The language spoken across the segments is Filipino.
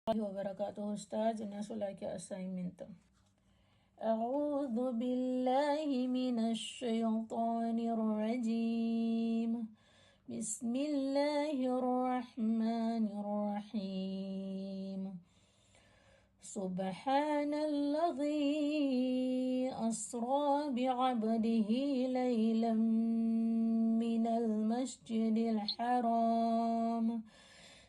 وبركاته أستاذ الناس لك assignment. أعوذ بالله من الشيطان الرجيم. بسم الله الرحمن الرحيم. سبحان الذي أسرى بعبده ليلا من المسجد الحرام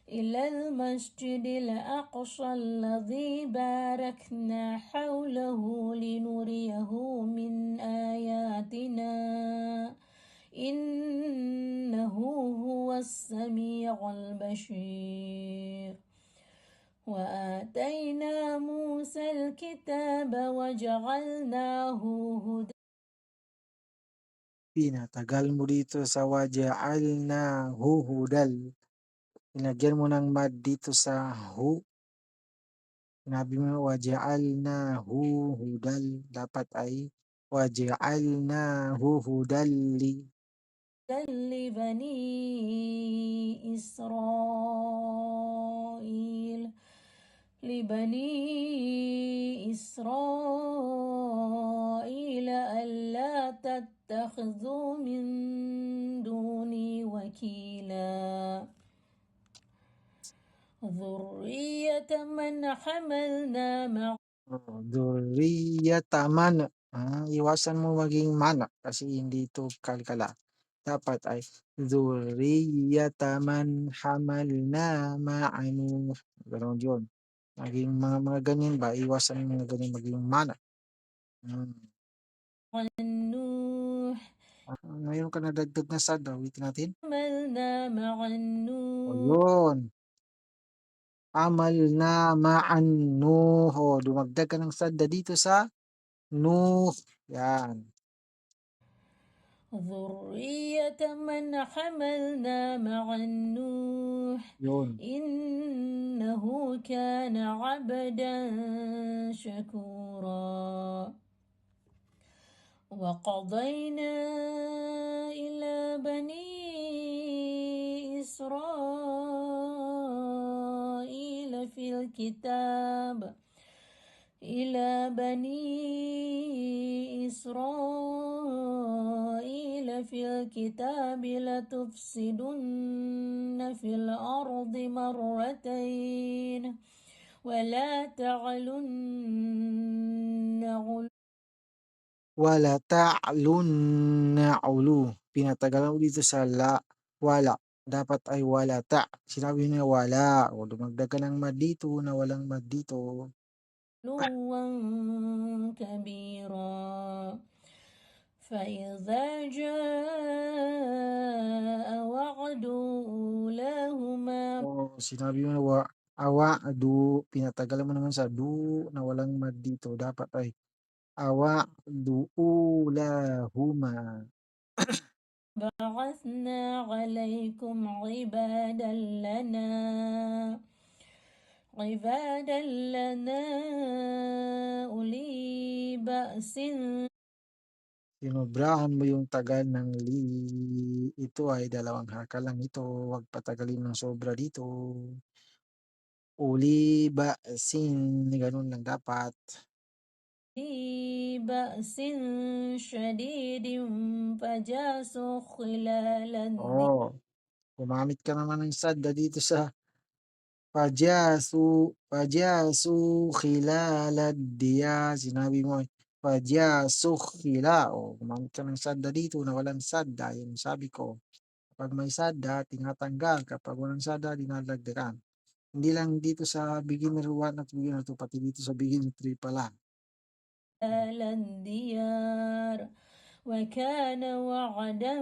إلى المسجد الأقصى الذي باركنا حوله لنريه من آياتنا إنه هو السميع البصير. وآتينا موسى الكتاب وجعلناه هدى. Pinatagal mo dito sa waja'alnahu hudal. Ilagyan mo ng mad dito sa hu. Sinabi mo waja'alnahu hudal. Dapat ay waja'alnahu hudalli. لبني إسرائيل ألا تتخذوا من دوني وكيلا ذرية من حملنا مع Duriyataman. Iwasan mo maging mana kasi hindi ito kalkala. Dapat ay duriyataman hamalna ma'anu. Ganon yun. Maging mga ganyan ba, iwasan mo mga ganyan maging mana. نوح Ngayon ka nadagdag na sad, ulitin natin. حملنا مع O النوح yun, amalna ma'an nuh. O, dumagdag ka ng sadda dito sa nuh. Yan, ذرية من حملنا مع النوح yun. إنه كان عبدا شكورا. وقضينا إلى بني إسرائيل في الكتاب لتفسدن في الأرض مرتين ولا تعلن Wala ta'lun na'ulu. Pinatagalan mo dito sa la, wala. Dapat ay wala ta. Sinabi niya wala. O, dumagdag ka ng mad dito na walang mad dito. علوا كبيرا. فإذا جاء وعد أولاهما O, sinabi mo na awa, du. Pinatagalan mo naman sa du na walang mad dito. Dapat ay awa, du'ulahuma. بعثنا عليكم عبادا لنا أولي بأس Sinobrahan mo yung tagal ng li. Ito ay dalawang haka lang ito. Huwag patagalin ng sobra dito. Uli ba sin ganun lang dapat. بأس شديد فجاسوا خلال الدين Oh, gumamit ka naman ng sadda dito sa pajasu khilalad diya. Sinabi mo pajasu khila. Oh, gumamit ka ng sadda dito na walang sadda. Yung sabi ko, kapag may sadda, tinatanggal. Kapag walang sadda, dinadagdagan. Hindi lang dito sa beginner 1 at beginner 2, pati dito sa beginner 3 pala. الديار وكان وعدا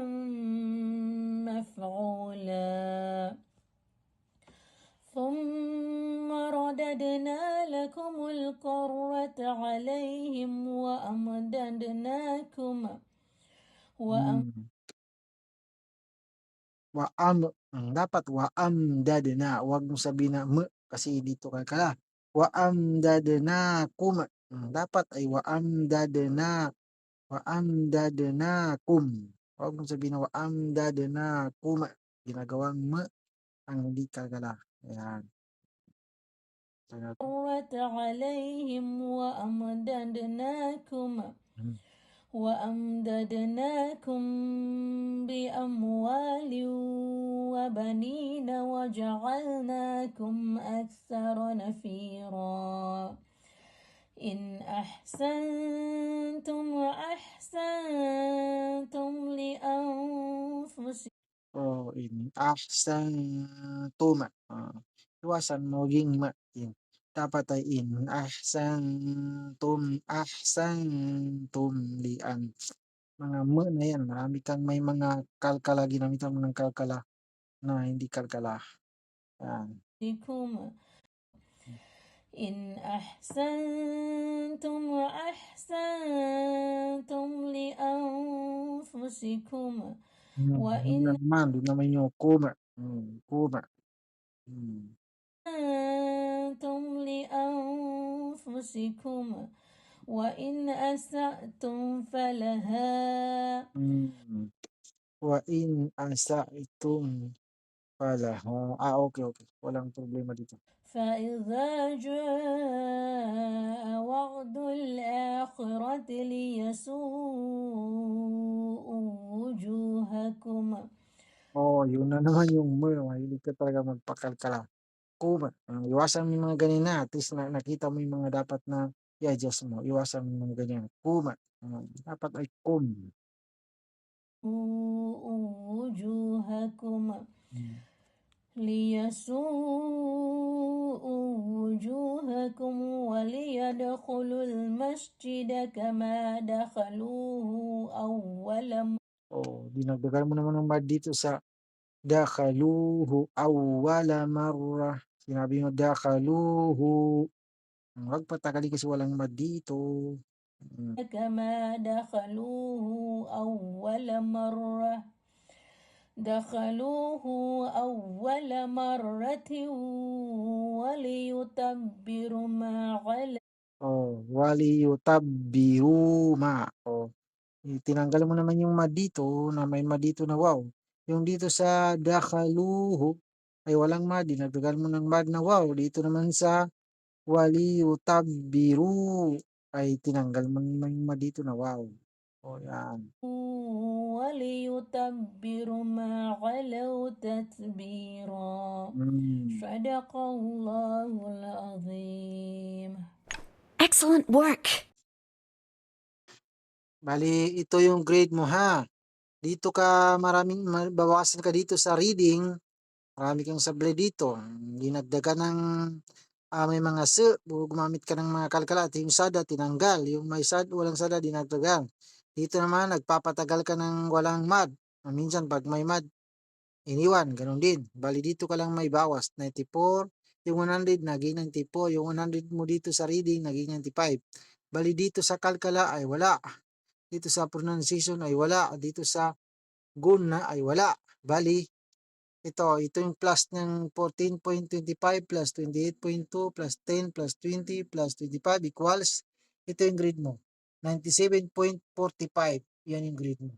مفعولا. ثم رددنا لكم الكرة عليهم وأمددناكم Hmm. Dapat wa'amdadna. Huwag mo sabihin na kasi dito kala. Wa'amdadnakum. Dapat ay wa'amdadnakum. Huwag mo sabihin na wa'amdadnakum. Ginagawang ang hindi kagala. Ayan. Basahin natin. قرة عليهم Hmm. وأمددناكم بأموال وبنين وجعلناكم أكثر نفيرا إن أحسنتم لأنفسكم Oh, in ahsantum. Iwasan maging ma. Yun. Dapat ay in ahsantum lian. Mga ma na yan. Marami kang may mga kalkala. Ginamitan mo ng kalkala na hindi kalkala. Yan. إن أحسنتم لأنفسكم Yun na وإن naman. Doon naman yung kuma. Kuma. أحسنتم لأنفسكم وإن أسأتم فلها Wa in asaitum falaha. Okay, okay. Walang problema dito. فإذا جاء وعد الآخرة ليسوءوا وجوهكم Oh, yun na naman yung mo. Mahilig ka talaga magpakalkala. Kuma. Iwasan mo yung mga ganyan na. At least nakita mo yung mga dapat na i-adjust mo. Iwasan mo yung mga ganyan. Kuma. Dapat ay kum. وجوهكم Hmm. ليسوءوا وجوهكم وليدخلوا المسجد كما دخلوه أول Oh, dinagdagan mo naman ng mad dito sa dakhaluhu awwala marra. Sinabi mo dakhaluhu. Huwag patagalin kasi walang mad dito. كما دخلوه أول مرة وليتبروا ما علوا Oh, waliyutabbiru ma. Oh, tinanggal mo naman yung mad dito na may mad dito na wow. Yung dito sa dakhaluhu ay walang mad. Dinagdagan mo ng mad na wow. Dito naman sa waliyutabbiru ay tinanggal mo naman yung mad dito na wow. Oh, yan. وليتبروا ما علوا تتبيرا Mm. صدق الله العظيم. Excellent work. Bali, ito yung grade mo ha. Dito ka bawasan ka dito sa reading. Marami kang sablay dito. Dinagdagan ng may mga gumamit ka ng mga kalkala at yung sada tinanggal. Yung may walang sada dinagdagan. Dito naman nagpapatagal ka ng walang mad. Minsan pag may mad, iniwan, ganun din. Bali dito ka lang may bawas. 94, yung 100 naging 94, yung 100 mo dito sa reading naging 95. Bali dito sa kalkala ay wala. Dito sa pronunciation ay wala. Dito sa guna ay wala. Bali, ito yung plus ng 14.25 plus 28.2 plus 10 plus 20 plus 25 equals, ito yung grade mo. 97.45. Yan yung grade mo.